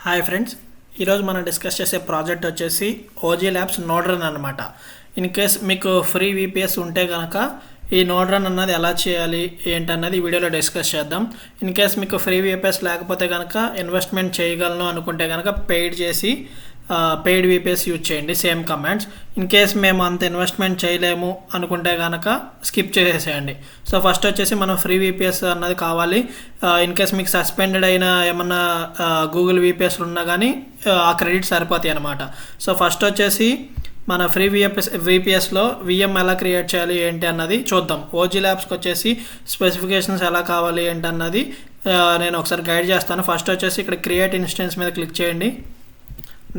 Hi friends, ఈరోజు మనం discuss చేసే ప్రాజెక్ట్ వచ్చేసి ఓజీ ల్యాబ్స్ నోడ్ రన్ అనమాట. ఇన్ కేస్ మీకు ఫ్రీ విపిఎస్ ఉంటే కనుక ఈ నోడ్ రన్ అన్నది ఎలా చేయాలి ఏంటన్నది ఈ వీడియోలో డిస్కస్ చేద్దాం. ఇన్ కేస్ మీకు ఫ్రీ విపిఎస్ లేకపోతే కనుక ఇన్వెస్ట్మెంట్ చేయగలను అనుకుంటే కనుక పెయిడ్ విపిఎస్ యూజ్ చేయండి, సేమ్ కమాండ్స్. ఇన్ కేస్ మేము అంత ఇన్వెస్ట్మెంట్ చేయలేము అనుకుంటే కనుక స్కిప్ చేసేసేయండి. సో ఫస్ట్ వచ్చేసి మనం ఫ్రీ విపిఎస్ అన్నది కావాలి. ఇన్ కేస్ మీకు సస్పెండెడ్ అయిన ఏమన్నా గూగుల్ విపిఎస్లు ఉన్నా కానీ ఆ క్రెడిట్ సరిపోతాయి అనమాట. సో ఫస్ట్ వచ్చేసి మన ఫ్రీ విపిఎస్లో విఎం ఎలా క్రియేట్ చేయాలి ఏంటి అన్నది చూద్దాం. ఓజీ ల్యాబ్స్కి వచ్చేసి స్పెసిఫికేషన్స్ ఎలా కావాలి ఏంటి అన్నది నేను ఒకసారి గైడ్ చేస్తాను. ఫస్ట్ వచ్చేసి ఇక్కడ క్రియేట్ ఇన్స్టెన్స్ మీద క్లిక్ చేయండి.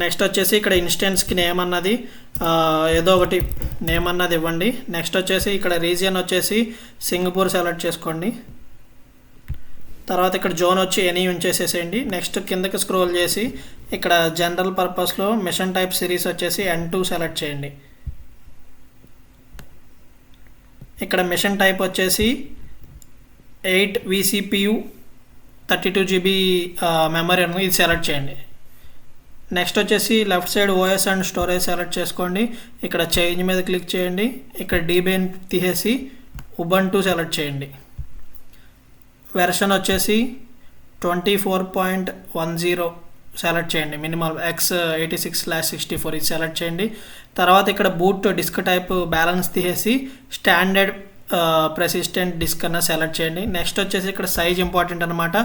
నెక్స్ట్ వచ్చేసి ఇక్కడ ఇన్స్టెన్స్కి నేమ్ అన్నది ఏదో ఒకటి నేమ్ అన్నది ఇవ్వండి. నెక్స్ట్ వచ్చేసి ఇక్కడ రీజియన్ వచ్చేసి సింగపూర్ సెలెక్ట్ చేసుకోండి. తర్వాత ఇక్కడ జోన్ వచ్చి ఎనీ ఉంచేసేసేయండి. నెక్స్ట్ కిందకి స్క్రోల్ చేసి ఇక్కడ జనరల్ పర్పస్లో మిషన్ టైప్ సిరీస్ వచ్చేసి N2 సెలెక్ట్ చేయండి. ఇక్కడ మిషన్ టైప్ వచ్చేసి 8 vCPU 32 GB మెమరీ అని ఇది సెలెక్ట్ చేయండి. నెక్స్ట్ వచ్చేసి left side OS and storage select చేసుకోండి. ఇక్కడ చేంజ్ మీద క్లిక్ చేయండి. ఇక్కడ డీబీఎన్ తీసేసి ఉబంటు సెలెక్ట్ చేయండి. వెర్షన్ వచ్చేసి 24.10 సెలెక్ట్ చేయండి. మినిమల్ x86/64 ఇది సెలెక్ట్ చేయండి. తర్వాత ఇక్కడ బూట్ డిస్క్ టైప్ బ్యాలెన్స్ తీసేసి స్టాండర్డ్ ప్రెసిస్టెంట్ డిస్క్ అన్న సెలెక్ట్ చేయండి. నెక్స్ట్ వచ్చేసి ఇక్కడ సైజ్ ఇంపార్టెంట్ అనమాట.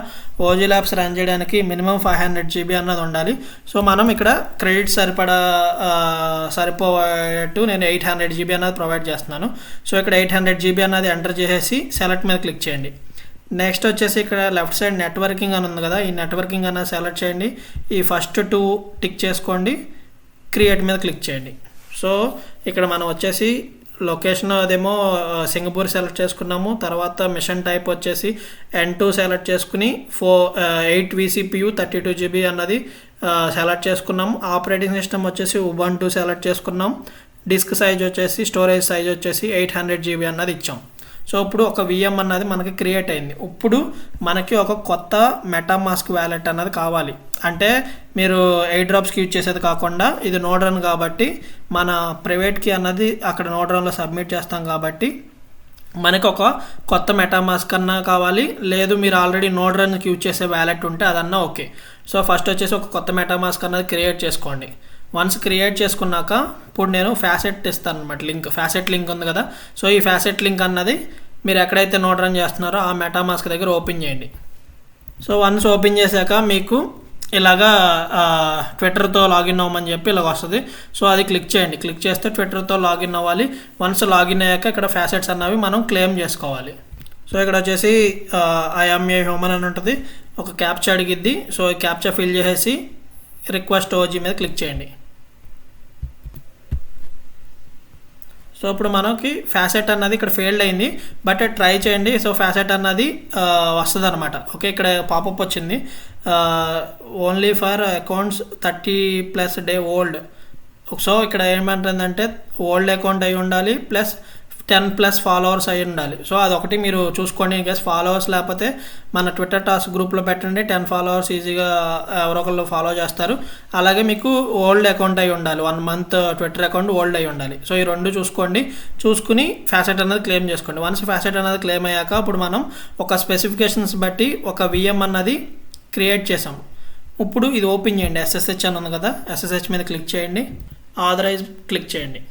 ఓజీ ల్యాబ్స్ రన్ చేయడానికి మినిమం 500 GB అన్నది ఉండాలి. సో మనం ఇక్కడ క్రెడిట్ సరిపోయేట్టు నేను 800 GB అన్నది ప్రొవైడ్ చేస్తున్నాను. సో ఇక్కడ 800 GB అన్నది ఎంటర్ చేసేసి సెలెక్ట్ మీద క్లిక్ చేయండి. నెక్స్ట్ వచ్చేసి ఇక్కడ లెఫ్ట్ సైడ్ నెట్వర్కింగ్ అని ఉంది కదా, ఈ నెట్వర్కింగ్ అన్నది సెలెక్ట్ చేయండి. ఈ ఫస్ట్ 2 టిక్ చేసుకోండి. క్రియేట్ మీద క్లిక్ చేయండి. సో ఇక్కడ మనం వచ్చేసి లొకేషన్ అదేమో సింగపూర్ సెలెక్ట్ చేసుకున్నాము. తర్వాత మిషన్ టైప్ వచ్చేసి N2 సెలెక్ట్ చేసుకుని 8 vCPU 32 GB అన్నది సెలెక్ట్ చేసుకున్నాము. ఆపరేటింగ్ సిస్టమ్ వచ్చేసి ఉబంటు సెలెక్ట్ చేసుకున్నాం. డిస్క్ సైజ్ వచ్చేసి స్టోరేజ్ సైజ్ వచ్చేసి 800 GB అన్నది ఇచ్చాం. సో ఇప్పుడు ఒక విఎం అన్నది మనకి క్రియేట్ అయింది. ఇప్పుడు మనకి ఒక కొత్త మెటామాస్క్ వ్యాలెట్ అన్నది కావాలి. అంటే మీరు ఎయిర్ డ్రాప్స్కి యూజ్ చేసేది కాకుండా ఇది నోడ్ రన్ కాబట్టి మన ప్రైవేట్కి అన్నది అక్కడ నోడ్ రన్లో సబ్మిట్ చేస్తాం కాబట్టి మనకు ఒక కొత్త మెటామాస్క్ అన్నా కావాలి. లేదు మీరు ఆల్రెడీ నోడ్ రన్కి యూజ్ చేసే వ్యాలెట్ ఉంటే అదన్నా ఓకే. సో ఫస్ట్ వచ్చేసి ఒక కొత్త మెటామాస్క్ అన్నది క్రియేట్ చేసుకోండి. వన్స్ క్రియేట్ చేసుకున్నాక ఇప్పుడు నేను ఫ్యాసెట్ ఇస్తాను అనమాట. ఫ్యాసెట్ లింక్ ఉంది కదా, సో ఈ ఫ్యాసెట్ లింక్ అన్నది మీరు ఎక్కడైతే నోడ్ రన్ చేస్తున్నారో ఆ మెటామాస్క్ దగ్గర ఓపెన్ చేయండి. సో వన్స్ ఓపెన్ చేశాక మీకు ఇలాగా ట్విట్టర్తో లాగిన్ అవ్వమని చెప్పి ఇలాగ వస్తుంది. సో అది క్లిక్ చేయండి. క్లిక్ చేస్తే ట్విట్టర్తో లాగిన్ అవ్వాలి. వన్స్ లాగిన్ అయ్యాక ఇక్కడ ఫ్యాసెట్స్ అన్నవి మనం క్లెయిమ్ చేసుకోవాలి. సో ఇక్కడ వచ్చేసి ఐఎమ్ ఏ హ్యూమన్ అని ఉంటుంది, ఒక క్యాప్చా అడిగిద్ది. సో ఈ క్యాప్చా ఫిల్ చేసేసి రిక్వెస్ట్ ఓజీ మీద క్లిక్ చేయండి. సో ఇప్పుడు మనకి ఫ్యాసెట్ అన్నది ఇక్కడ ఫెయిల్డ్ అయింది, బట్ ట్రై చేయండి. సో ఫ్యాసెట్ అన్నది వస్తుంది అనమాట. ఓకే, ఇక్కడ పాపప్ వచ్చింది only for accounts 30+ day old. So ఇక్కడ ఏమంటుందంటే ఓల్డ్ అకౌంట్ అయి ఉండాలి ప్లస్ 10+ ఫాలోవర్స్ అయి ఉండాలి. సో అదొకటి మీరు చూసుకోండి. ఇన్ కేస్ ఫాలోవర్స్ లేకపోతే మన ట్విట్టర్ టాస్క్ గ్రూప్లో పెట్టండి. 10 ఫాలోవర్స్ ఈజీగా ఎవరొకళ్ళు ఫాలో చేస్తారు. అలాగే మీకు ఓల్డ్ అకౌంట్ అయి ఉండాలి, 1 month ట్విట్టర్ అకౌంట్ ఓల్డ్ అయి ఉండాలి. సో ఈ 2 చూసుకోండి. చూసుకుని ఫ్యాసెట్ అనేది క్లెయిమ్ చేసుకోండి. వన్స్ ఫ్యాసెట్ అనేది క్లెయిమ్ అయ్యాక ఇప్పుడు మనం ఒక స్పెసిఫికేషన్స్ బట్టి ఒక విఎం అన్నది క్రియేట్ చేసాం. ఇప్పుడు ఇది ఓపెన్ చేయండి. SSH అని ఉంది కదా, SSH మీద క్లిక్ చేయండి. ఆథరైజ్ క్లిక్ చేయండి.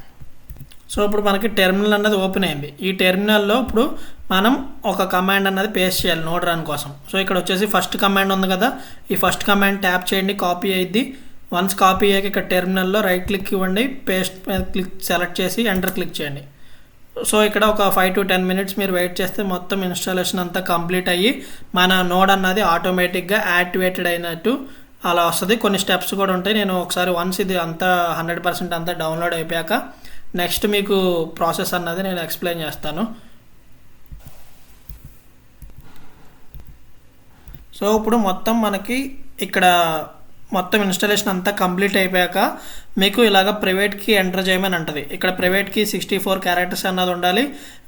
సో ఇప్పుడు మనకి టెర్మినల్ అన్నది ఓపెన్ అయింది. ఈ టెర్మినల్లో ఇప్పుడు మనం ఒక కమాండ్ అన్నది పేస్ట్ చేయాలి నోడ్ రన్ కోసం. సో ఇక్కడ వచ్చేసి ఫస్ట్ కమాండ్ ఉంది కదా, ఈ ఫస్ట్ కమాండ్ ట్యాప్ చేయండి, కాపీ అయ్యిద్ది. వన్స్ కాపీ అయ్యాక ఇక్కడ టెర్మినల్లో రైట్ క్లిక్ ఇవ్వండి, పేస్ట్ క్లిక్ సెలెక్ట్ చేసి ఎంటర్ క్లిక్ చేయండి. సో ఇక్కడ ఒక 5 to 10 minutes మీరు వెయిట్ చేస్తే మొత్తం ఇన్స్టాలేషన్ అంతా కంప్లీట్ అయ్యి మన నోడ్ అన్నది ఆటోమేటిక్గా యాక్టివేటెడ్ అయినట్టు అలా వస్తుంది. కొన్ని స్టెప్స్ కూడా ఉంటాయి. నేను ఒకసారి వన్స్ ఇది అంతా 100% అంతా డౌన్లోడ్ అయిపోయాక నెక్స్ట్ మీకు ప్రాసెస్ అన్నది నేను ఎక్స్ప్లెయిన్ చేస్తాను. సో ఇప్పుడు మొత్తం మనకి ఇక్కడ మొత్తం ఇన్స్టాలేషన్ అంతా కంప్లీట్ అయిపోయాక మీకు ఇలాగ ప్రైవేట్ కీ ఎంటర్ చేయమని అంటది. ఇక్కడ ప్రైవేట్ కీ 64 క్యారెక్టర్స్ అన్నది ఉండాలి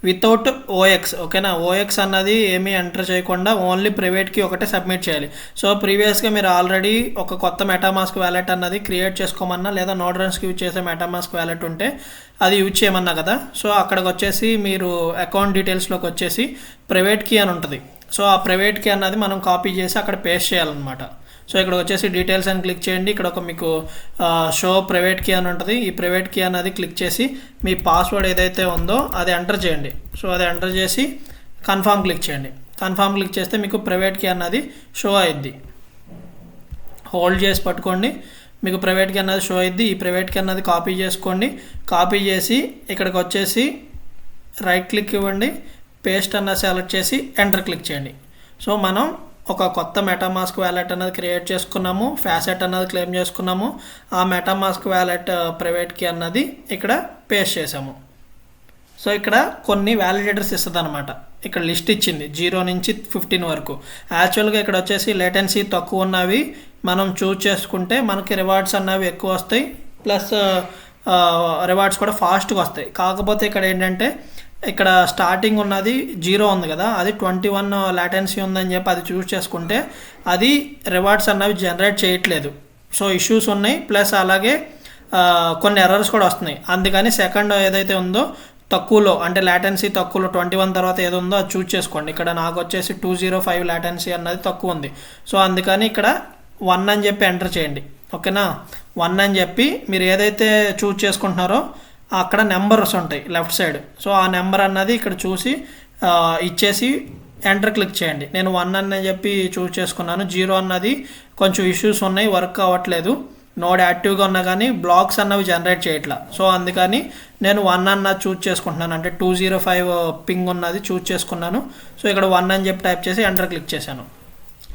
వితౌట్ ఓఎక్స్. ఓకేనా, ఓఎక్స్ అన్నది ఏమీ ఎంటర్ చేయకుండా ఓన్లీ ప్రైవేట్ కీ ఒకటే సబ్మిట్ చేయాలి. సో ప్రీవియస్గా మీరు ఆల్రెడీ ఒక కొత్త మెటామాస్క్ వ్యాలెట్ అన్నది క్రియేట్ చేసుకోమన్నా లేదా నోడ్రన్స్కి యూజ్ చేసే మెటామాస్క్ వ్యాలెట్ ఉంటే అది యూజ్ చేయమన్నా కదా. సో అక్కడికి వచ్చేసి మీరు అకౌంట్ డీటెయిల్స్లోకి వచ్చేసి ప్రైవేట్ కీ అని ఉంటుంది. సో ఆ ప్రైవేట్ కీ అన్నది మనం కాపీ చేసి అక్కడ పేస్ట్ చేయాలన్నమాట. సో ఇక్కడ వచ్చేసి డీటెయిల్స్ అని క్లిక్ చేయండి. ఇక్కడ ఒక మీకు షో ప్రైవేట్ కీ అని ఉంటుంది. ఈ ప్రైవేట్ కీ అన్నది క్లిక్ చేసి మీ పాస్వర్డ్ ఏదైతే ఉందో అది ఎంటర్ చేయండి. సో అది ఎంటర్ చేసి కన్ఫర్మ్ క్లిక్ చేయండి. కన్ఫర్మ్ క్లిక్ చేస్తే మీకు ప్రైవేట్ కీ అన్నది షో అయ్యిద్ది. హోల్డ్ చేసి పట్టుకోండి, మీకు ప్రైవేట్ కీ అన్నది షో అయ్యిద్ది. ఈ ప్రైవేట్ కీ అన్నది కాపీ చేసుకోండి. కాపీ చేసి ఇక్కడికి వచ్చేసి రైట్ క్లిక్ ఇవ్వండి, పేస్ట్ అన్నది సెలెక్ట్ చేసి ఎంటర్ క్లిక్ చేయండి. సో మనం ఒక కొత్త మెటామాస్క్ వ్యాలెట్ అనేది క్రియేట్ చేసుకున్నాము, ఫ్యాసెట్ అన్నది క్లెయిమ్ చేసుకున్నాము. ఆ మెటామాస్క్ వ్యాలెట్ ప్రైవేట్ కీ అన్నది ఇక్కడ పేస్ట్ చేసాము. సో ఇక్కడ కొన్ని వ్యాలిడేటర్స్ ఇస్తుంది అనమాట. ఇక్కడ లిస్ట్ ఇచ్చింది 0 నుంచి 15 వరకు. యాక్చువల్గా ఇక్కడ వచ్చేసి లేటెన్సీ తక్కువ ఉన్నవి మనం చూజ్ చేసుకుంటే మనకి రివార్డ్స్ అన్నవి ఎక్కువ వస్తాయి, ప్లస్ రివార్డ్స్ కూడా ఫాస్ట్గా వస్తాయి. కాకపోతే ఇక్కడ ఏంటంటే ఇక్కడ స్టార్టింగ్ ఉన్నది 0 ఉంది కదా, అది 21 లాటెన్సీ ఉందని చెప్పి అది చూస్ చేసుకుంటే అది రివార్డ్స్ అన్నవి జనరేట్ చేయట్లేదు. సో ఇష్యూస్ ఉన్నాయి, ప్లస్ అలాగే కొన్ని ఎర్రర్స్ కూడా వస్తున్నాయి. అందుకని సెకండ్ ఏదైతే ఉందో తక్కువలో, అంటే లాటెన్సీ తక్కువలో 21 తర్వాత ఏదో ఉందో అది చూస్ చేసుకోండి. ఇక్కడ నాకు వచ్చేసి 205 లాటెన్సీ అన్నది తక్కువ ఉంది. సో అందుకని ఇక్కడ 1 అని చెప్పి ఎంటర్ చేయండి. ఓకేనా, 1 అని చెప్పి మీరు ఏదైతే చూస్ చేసుకుంటున్నారో అక్కడ నెంబర్స్ ఉంటాయి లెఫ్ట్ సైడ్. సో ఆ నెంబర్ అన్నది ఇక్కడ చూసి ఇచ్చేసి ఎంటర్ క్లిక్ చేయండి. నేను 1 అని చెప్పి చూస్ చేసుకున్నాను. 0 అన్నది కొంచెం ఇష్యూస్ ఉన్నాయి, వర్క్ అవ్వట్లేదు. నోడ్ యాక్టివ్గా ఉన్నా కానీ బ్లాక్స్ అన్నవి జనరేట్ చేయట్లా. సో అందుకని నేను 1 అన్నది చూస్ చేసుకుంటున్నాను, అంటే 205 పింగ్ ఉన్నది చూస్ చేసుకున్నాను. సో ఇక్కడ 1 అని చెప్పి టైప్ చేసి ఎంటర్ క్లిక్ చేశాను.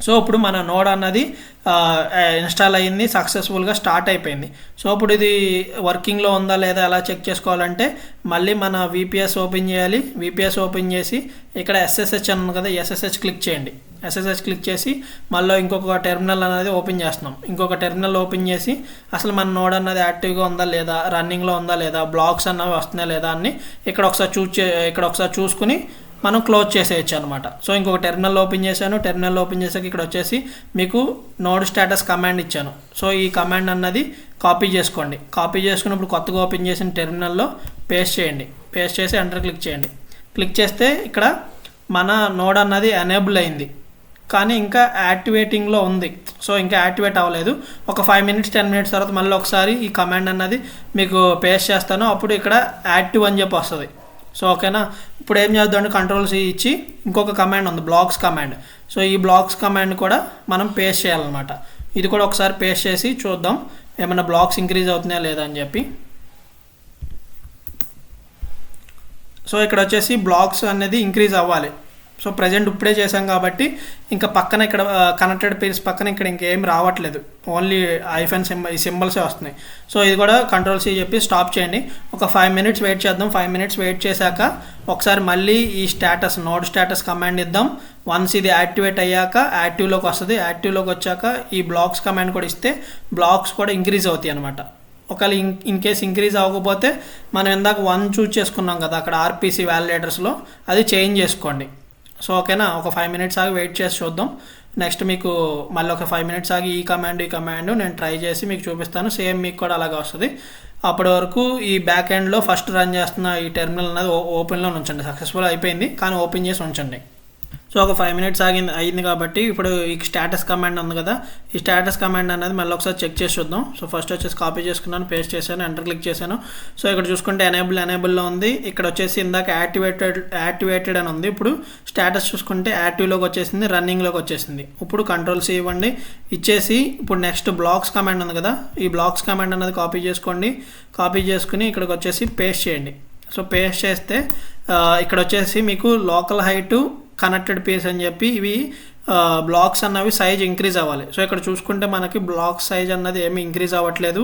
సో ఇప్పుడు మన నోడ్ అన్నది ఇన్స్టాల్ అయ్యింది, సక్సెస్ఫుల్గా స్టార్ట్ అయిపోయింది. సో ఇప్పుడు ఇది వర్కింగ్లో ఉందా లేదా ఎలా చెక్ చేసుకోవాలంటే మళ్ళీ మన VPS ఓపెన్ చేయాలి. VPS ఓపెన్ చేసి ఇక్కడ SSH అని ఉంది కదా, SSH క్లిక్ చేయండి. SSH క్లిక్ చేసి మళ్ళీ ఇంకొక టెర్మినల్ అనేది ఓపెన్ చేస్తున్నాం. ఇంకొక టెర్మినల్ ఓపెన్ చేసి అసలు మన నోడ్ అన్నది యాక్టివ్గా ఉందా లేదా, రన్నింగ్లో ఉందా లేదా, బ్లాక్స్ అన్నవి వస్తున్నాయి లేదా అని ఇక్కడ ఒకసారి చూసుకుని మనం క్లోజ్ చేసేయచ్చు అనమాట. సో ఇంకొక టెర్మినల్ ఓపెన్ చేశాను. టెర్మినల్ ఓపెన్ చేసాక ఇక్కడ వచ్చేసి మీకు నోడ్ స్టేటస్ కమాండ్ ఇచ్చాను. సో ఈ కమాండ్ అన్నది కాపీ చేసుకోండి. కాపీ చేసుకున్నప్పుడు కొత్తగా ఓపెన్ చేసిన టెర్మినల్లో పేస్ట్ చేయండి. పేస్ట్ చేసి ఎంటర్ క్లిక్ చేయండి. క్లిక్ చేస్తే ఇక్కడ మన నోడ్ అన్నది ఎనేబుల్ అయింది, కానీ ఇంకా యాక్టివేటింగ్లో ఉంది. సో ఇంకా యాక్టివేట్ అవ్వలేదు. ఒక 5 మినిట్స్ 10 మినిట్స్ తర్వాత మళ్ళీ ఒకసారి ఈ కమాండ్ అన్నది మీకు పేస్ట్ చేస్తాను. అప్పుడు ఇక్కడ యాక్టివ్ అని చెప్పి వస్తుంది. సో ఓకేనా, ఇప్పుడు ఏం చేద్దామంటే Ctrl+C ఇచ్చి ఇంకొక కమాండ్ ఉంది, బ్లాక్స్ కమాండ్. సో ఈ బ్లాక్స్ కమాండ్ కూడా మనం పేస్ట్ చేయాలన్నమాట. ఇది కూడా ఒకసారి పేస్ట్ చేసి చూద్దాం ఏమైనా బ్లాక్స్ ఇంక్రీజ్ అవుతున్నాయా లేదా అని చెప్పి. సో ఇక్కడ వచ్చేసి బ్లాక్స్ అనేది ఇంక్రీజ్ అవ్వాలి. సో ప్రజెంట్ ఇప్పుడే చేసాం కాబట్టి ఇంకా పక్కన ఇక్కడ కనెక్టెడ్ పేర్స్ పక్కన ఇక్కడ ఇంకేం రావట్లేదు, ఓన్లీ ఐఫన్ ఈ సింబల్సే వస్తున్నాయి. సో ఇది కూడా Ctrl+C చెప్పి స్టాప్ చేయండి. ఒక 5 మినిట్స్ వెయిట్ చేద్దాం. 5 మినిట్స్ వెయిట్ చేశాక ఒకసారి మళ్ళీ ఈ నోడ్ స్టేటస్ కమాండ్ ఇద్దాం. వన్స్ ఇది యాక్టివేట్ అయ్యాక యాక్టివ్లోకి వస్తుంది. యాక్టివ్లోకి వచ్చాక ఈ బ్లాక్స్ కమాండ్ కూడా ఇస్తే బ్లాక్స్ కూడా ఇంక్రీజ్ అవుతాయి అనమాట. ఒకవేళ ఇన్ కేస్ ఇంక్రీజ్ అవ్వకపోతే మనం ఇందాక 1 చూస్ చేసుకున్నాం కదా అక్కడ RPC వ్యాలిడేటర్స్లో, అది చేంజ్ చేసుకోండి. సో ఓకేనా, ఒక 5 మినిట్స్ ఆగి వెయిట్ చేసి చూద్దాం. నెక్స్ట్ మీకు మళ్ళీ ఒక 5 మినిట్స్ ఆగి ఈ కమాండ్ నేను ట్రై చేసి మీకు చూపిస్తాను. సేమ్ మీకు కూడా అలాగే వస్తుంది. అప్పటి వరకు ఈ బ్యాక్ ఎండ్లో ఫస్ట్ రన్ చేస్తున్న ఈ టెర్మినల్ అనేది ఓపెన్లో ఉంచండి. సక్సెస్ఫుల్ అయిపోయింది కానీ ఓపెన్ చేసి ఉంచండి. సో ఒక 5 మినిట్స్ అయింది కాబట్టి ఇప్పుడు ఈ స్టేటస్ కమాండ్ ఉంది కదా, ఈ స్టేటస్ కమాండ్ అనేది మళ్ళీ ఒకసారి చెక్ చేసి చూద్దాం. సో ఫస్ట్ వచ్చేసి కాపీ చేసుకున్నాను, పేస్ట్ చేశాను, ఎంటర్ క్లిక్ చేశాను. సో ఇక్కడ చూసుకుంటే ఎనేబుల్లో ఉంది. ఇక్కడ వచ్చేసి ఇందాక యాక్టివేటెడ్ అని ఉంది. ఇప్పుడు స్టేటస్ చూసుకుంటే యాక్టివ్లోకి వచ్చేసింది, రన్నింగ్లోకి వచ్చేసింది. ఇప్పుడు Ctrl+C ఇవ్వండి. ఇచ్చేసి ఇప్పుడు నెక్స్ట్ బ్లాక్స్ కమాండ్ ఉంది కదా, ఈ బ్లాక్స్ కమాండ్ అనేది కాపీ చేసుకోండి. కాపీ చేసుకుని ఇక్కడికి వచ్చేసి పేస్ట్ చేయండి. సో పేస్ట్ చేస్తే ఇక్కడ వచ్చేసి మీకు లోకల్ హైటు కనెక్టెడ్ పేస్ అని చెప్పి ఇవి బ్లాక్స్ అన్నవి సైజ్ ఇంక్రీజ్ అవ్వాలి. సో ఇక్కడ చూసుకుంటే మనకి బ్లాక్ సైజ్ అన్నది ఏమీ ఇంక్రీజ్ అవ్వట్లేదు,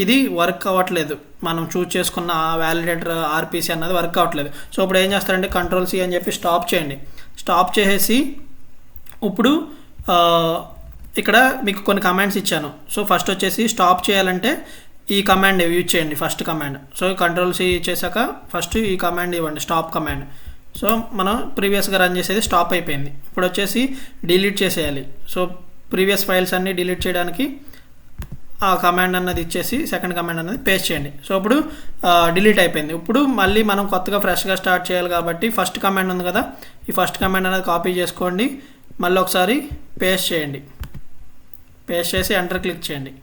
ఇది వర్క్ అవ్వట్లేదు. మనం చూస్ చేసుకున్న వ్యాలిడేటర్ RPC అన్నది వర్క్ అవ్వట్లేదు. సో ఇప్పుడు ఏం చేస్తారంటే Ctrl+C అని చెప్పి స్టాప్ చేయండి. స్టాప్ చేసేసి ఇప్పుడు ఇక్కడ మీకు కొన్ని కమాండ్స్ ఇచ్చాను. సో ఫస్ట్ వచ్చేసి స్టాప్ చేయాలంటే ఈ కమాండ్ యూజ్ చేయండి, ఫస్ట్ కమాండ్. సో Ctrl+C చేశాక ఫస్ట్ ఈ కమాండ్ ఇవ్వండి, స్టాప్ కమాండ్. సో మనం ప్రీవియస్గా రన్ చేసేది స్టాప్ అయిపోయింది. ఇప్పుడు వచ్చేసి డిలీట్ చేసేయాలి. సో ప్రీవియస్ ఫైల్స్ అన్నీ డిలీట్ చేయడానికి ఆ కమాండ్ అన్నది ఇచ్చేసి సెకండ్ కమాండ్ అన్నది పేస్ట్ చేయండి. సో ఇప్పుడు డిలీట్ అయిపోయింది. ఇప్పుడు మళ్ళీ మనం కొత్తగా ఫ్రెష్గా స్టార్ట్ చేయాలి కాబట్టి ఫస్ట్ కమాండ్ ఉంది కదా, ఈ ఫస్ట్ కమాండ్ అనేది కాపీ చేసుకోండి, మళ్ళీ ఒకసారి పేస్ట్ చేయండి. పేస్ట్ చేసి ఎంటర్ క్లిక్ చేయండి.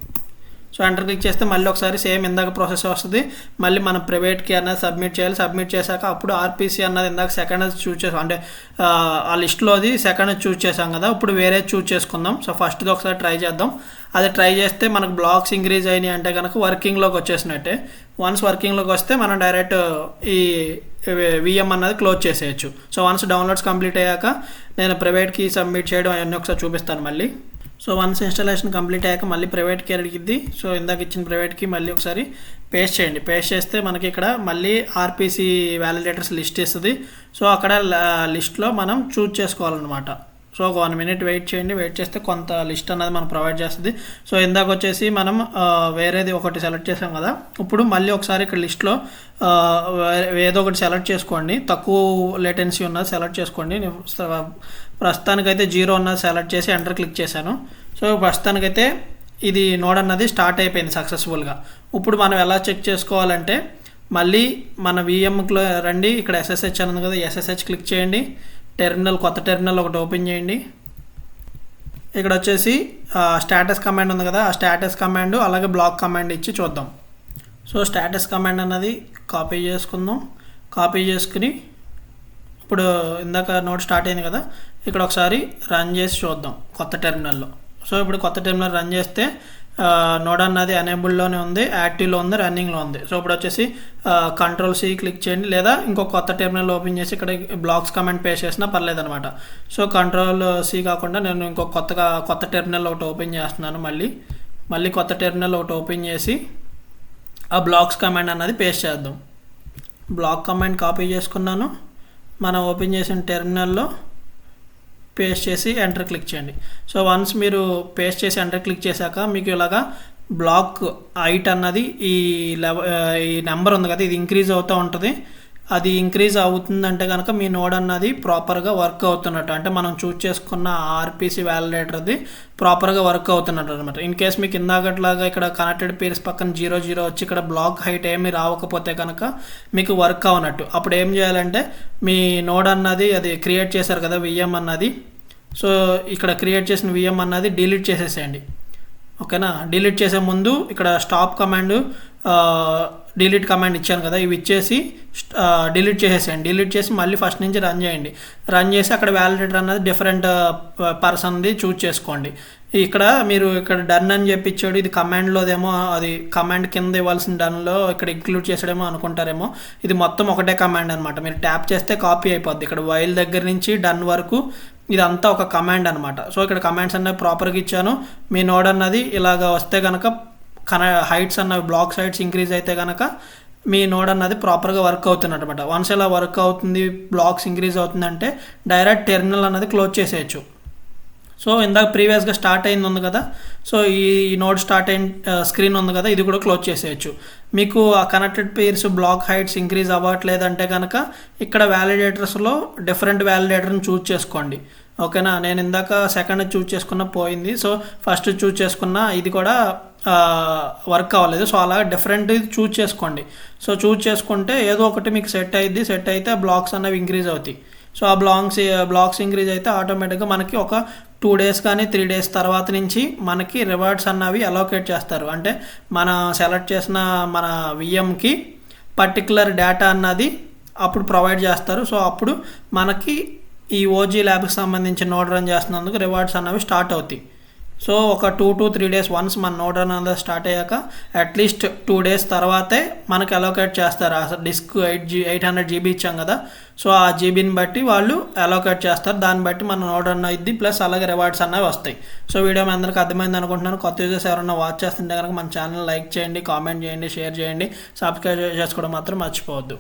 సో ఎంటర్ క్లిక్ చేస్తే మళ్ళీ ఒకసారి సేమ్ ఇందాక ప్రాసెస్ వస్తుంది. మళ్ళీ మనం ప్రైవేట్కి అన్నది సబ్మిట్ చేయాలి. సబ్మిట్ చేశాక అప్పుడు ఆర్పిసి అన్నది ఇందాక సెకండ్ చూస్ చేసాం, అంటే ఆ లిస్ట్లో అది సెకండ్ చూస్ చేసాం కదా, ఇప్పుడు వేరే చూస్ చేసుకుందాం. సో ఫస్ట్ది ఒకసారి ట్రై చేద్దాం. అది ట్రై చేస్తే మనకు బ్లాక్స్ ఇంక్రీజ్ అయినాయి అంటే కనుక వర్కింగ్లోకి వచ్చేసినట్టే. వన్స్ వర్కింగ్లోకి వస్తే మనం డైరెక్ట్ ఈ విఎం అన్నది క్లోజ్ చేసేయచ్చు. సో వన్స్ డౌన్లోడ్స్ కంప్లీట్ అయ్యాక నేను ప్రైవేట్కి సబ్మిట్ చేయడం అవన్నీ ఒకసారి చూపిస్తాను మళ్ళీ. సో వన్స్ ఇన్స్టాలేషన్ కంప్లీట్ అయ్యాక మళ్ళీ ప్రైవేట్కి అడిగిద్ది. సో ఇందాక ఇచ్చిన ప్రైవేట్కి మళ్ళీ ఒకసారి పేస్ట్ చేయండి. పేస్ట్ చేస్తే మనకి ఇక్కడ మళ్ళీ ఆర్పిసి వ్యాలిడేటర్స్ లిస్ట్ ఇస్తుంది. సో అక్కడ లిస్ట్లో మనం చూజ్ చేసుకోవాలన్నమాట. సో ఒక 1 minute వెయిట్ చేయండి. వెయిట్ చేస్తే కొంత లిస్ట్ అన్నది మనం ప్రొవైడ్ చేస్తుంది. సో ఇందాక వచ్చేసి మనం వేరేది ఒకటి సెలెక్ట్ చేసాం కదా, ఇప్పుడు మళ్ళీ ఒకసారి ఇక్కడ లిస్ట్లో ఏదో ఒకటి సెలెక్ట్ చేసుకోండి. తక్కువ లేటెన్సీ ఉన్నది సెలెక్ట్ చేసుకోండి. ప్రస్తుతానికైతే 0 ఉన్నది సెలెక్ట్ చేసి ఎంటర్ క్లిక్ చేశాను. సో ప్రస్తుతానికైతే ఇది నోడ్ అన్నది స్టార్ట్ అయిపోయింది సక్సెస్ఫుల్గా. ఇప్పుడు మనం ఎలా చెక్ చేసుకోవాలంటే మళ్ళీ మన విఎంలో రండి. ఇక్కడ SSH అని ఉంది కదా, SSH క్లిక్ చేయండి. టెర్మినల్, కొత్త టెర్మినల్ ఒకటి ఓపెన్ చేయండి. ఇక్కడ వచ్చేసి స్టేటస్ కమాండ్ ఉంది కదా, ఆ స్టేటస్ కమాండ్ అలాగే బ్లాక్ కమాండ్ ఇచ్చి చూద్దాం. సో స్టేటస్ కమాండ్ అన్నది కాపీ చేసుకుందాం. కాపీ చేసుకుని ఇప్పుడు ఇందాక నోట్ స్టార్ట్ అయింది కదా, ఇక్కడ ఒకసారి రన్ చేసి చూద్దాం కొత్త టెర్మినల్లో. సో ఇప్పుడు కొత్త టెర్మినల్ రన్ చేస్తే నోడ్ అన్నది ఎనేబుల్లోనే ఉంది, యాక్టివ్లో ఉంది, రన్నింగ్లో ఉంది. సో ఇప్పుడు వచ్చేసి Ctrl+C క్లిక్ చేయండి, లేదా ఇంకో కొత్త టెర్మినల్ ఓపెన్ చేసి ఇక్కడ బ్లాక్స్ కమాండ్ పేస్ట్ చేసినా పర్లేదు అనమాట. సో Ctrl+C కాకుండా నేను ఇంకో కొత్త టెర్మినల్ ఒకటి ఓపెన్ చేస్తున్నాను. మళ్ళీ కొత్త టెర్మినల్ ఒకటి ఓపెన్ చేసి ఆ బ్లాక్స్ కమాండ్ అన్నది పేస్ట్ చేద్దాం. బ్లాక్ కమాండ్ కాపీ చేసుకున్నాను. మనం ఓపెన్ చేసిన టెర్మినల్లో పేస్ట్ చేసి ఎంటర్ క్లిక్ చేయండి. సో వన్స్ మీరు పేస్ట్ చేసి ఎంటర్ క్లిక్ చేశాక మీకు ఇలాగా బ్లాక్ హైట్ అన్నది ఈ నెంబర్ ఉంది కదా, ఇది ఇంక్రీజ్ అవుతూ ఉంటుంది. అది ఇంక్రీజ్ అవుతుందంటే కనుక మీ నోడ్ అన్నది ప్రాపర్గా వర్క్ అవుతున్నట్టు, అంటే మనం చూస్ చేసుకున్న ఆర్పిసి వ్యాలిడేటర్ది ప్రాపర్గా వర్క్ అవుతున్నట్టు అనమాట. ఇన్ కేస్ మీకు ఇందాకట్లాగా ఇక్కడ కనెక్టెడ్ పేర్స్ పక్కన 0 వచ్చి ఇక్కడ బ్లాక్ హైట్ ఏమీ రావకపోతే కనుక మీకు వర్క్ అవనట్టు. అప్పుడు ఏం చేయాలంటే మీ నోడ్ అన్నది అది క్రియేట్ చేశారు కదా విఎం అన్నది, సో ఇక్కడ క్రియేట్ చేసిన విఎం అన్నది డిలీట్ చేసేసేయండి. ఓకేనా, డిలీట్ చేసే ముందు ఇక్కడ స్టాప్ కమాండ్, డిలీట్ కమాండ్ ఇచ్చాను కదా, ఇవి ఇచ్చేసి డిలీట్ చేసేసేయండి. డిలీట్ చేసి మళ్ళీ ఫస్ట్ నుంచి రన్ చేయండి. రన్ చేసి అక్కడ వ్యాలిడేటర్ అన్నది డిఫరెంట్ పర్సన్ది చూజ్ చేసుకోండి. ఇక్కడ మీరు ఇక్కడ డన్ అని చెప్పి ఇచ్చాడు, ఇది కమాండ్లోదేమో, అది కమాండ్ కింద ఇవ్వాల్సిన డన్లో ఇక్కడ ఇంక్లూడ్ చేసాడేమో అనుకుంటారేమో. ఇది మొత్తం ఒకటే కమాండ్ అనమాట. మీరు ట్యాప్ చేస్తే కాపీ అయిపోద్ది. ఇక్కడ వైల్ దగ్గర నుంచి డన్ వరకు ఇదంతా ఒక కమాండ్ అనమాట. సో ఇక్కడ కమాండ్స్ అన్నవి ప్రాపర్గా ఇచ్చాను. మీ నోడ్ అన్నది ఇలాగ వస్తే కనుక హైట్స్ అన్నవి బ్లాక్స్ హైట్స్ ఇంక్రీజ్ అయితే కనుక మీ నోడ్ అన్నది ప్రాపర్గా వర్క్ అవుతుంది అనమాట. వన్స్ ఇలా వర్క్ అవుతుంది, బ్లాక్స్ ఇంక్రీజ్ అవుతుందంటే డైరెక్ట్ టెర్మినల్ అన్నది క్లోజ్ చేసేయచ్చు. సో ఇందాక ప్రీవియస్గా స్టార్ట్ అయింది ఉంది కదా, సో ఈ నోడ్ స్టార్ట్ అయిన స్క్రీన్ ఉంది కదా, ఇది కూడా క్లోజ్ చేసేయచ్చు. మీకు ఆ connected pairs block heights increase అవ్వట్లేదంటే కనుక ఇక్కడ వ్యాలిడేటర్స్లో డిఫరెంట్ వ్యాలిడేటర్ని చూజ్ చేసుకోండి. ఓకేనా, నేను ఇందాక సెకండ్ చూజ్ చేసుకున్న పోయింది. సో ఫస్ట్ చూజ్ చేసుకున్న ఇది కూడా వర్క్ అవ్వలేదు. సో అలా డిఫరెంట్ చూజ్ చేసుకోండి. సో చూజ్ చేసుకుంటే ఏదో ఒకటి మీకు సెట్ అయ్యిద్ది. సెట్ అయితే బ్లాక్స్ అన్నవి ఇంక్రీజ్ అవుతాయి. సో ఆ బ్లాక్స్ ఇంక్రీజ్ అయితే ఆటోమేటిక్గా మనకి ఒక 2 days కానీ 3 days తర్వాత నుంచి మనకి రివార్డ్స్ అన్నవి అలోకేట్ చేస్తారు. అంటే మనం సెలెక్ట్ చేసిన మన విఎంకి పర్టికులర్ డేటా అన్నది అప్పుడు ప్రొవైడ్ చేస్తారు. సో అప్పుడు మనకి ఈ ఓజీ ల్యాబ్కి సంబంధించిన నోడ్ రన్ చేస్తున్నందుకు రివార్డ్స్ అన్నవి స్టార్ట్ అవుతాయి. సో ఒక 2 to 3 days వన్స్ మన నోడ్ రన్ అన్నది స్టార్ట్ అయ్యాక అట్లీస్ట్ 2 days తర్వాతే మనకి అలోకేట్ చేస్తారు. అసలు డిస్క్ 800 GB ఇచ్చాం కదా, సో ఆ జీబీని బట్టి వాళ్ళు అలోకేట్ చేస్తారు. దాన్ని బట్టి మన నోడ్ రన్ అయ్యిద్ది, ప్లస్ అలాగే రివార్డ్స్ అన్నవి వస్తాయి. సో వీడియో మీ అందరికీ అర్థమైంది అనుకుంటున్నాను. కొత్త యూజర్స్ ఎవరైనా వాచ్ చేస్తుంటే కనుక మన ఛానల్ లైక్ చేయండి, కామెంట్ చేయండి, షేర్ చేయండి, సబ్స్క్రైబ్ చేసుకోవడం మాత్రం మర్చిపోవద్దు.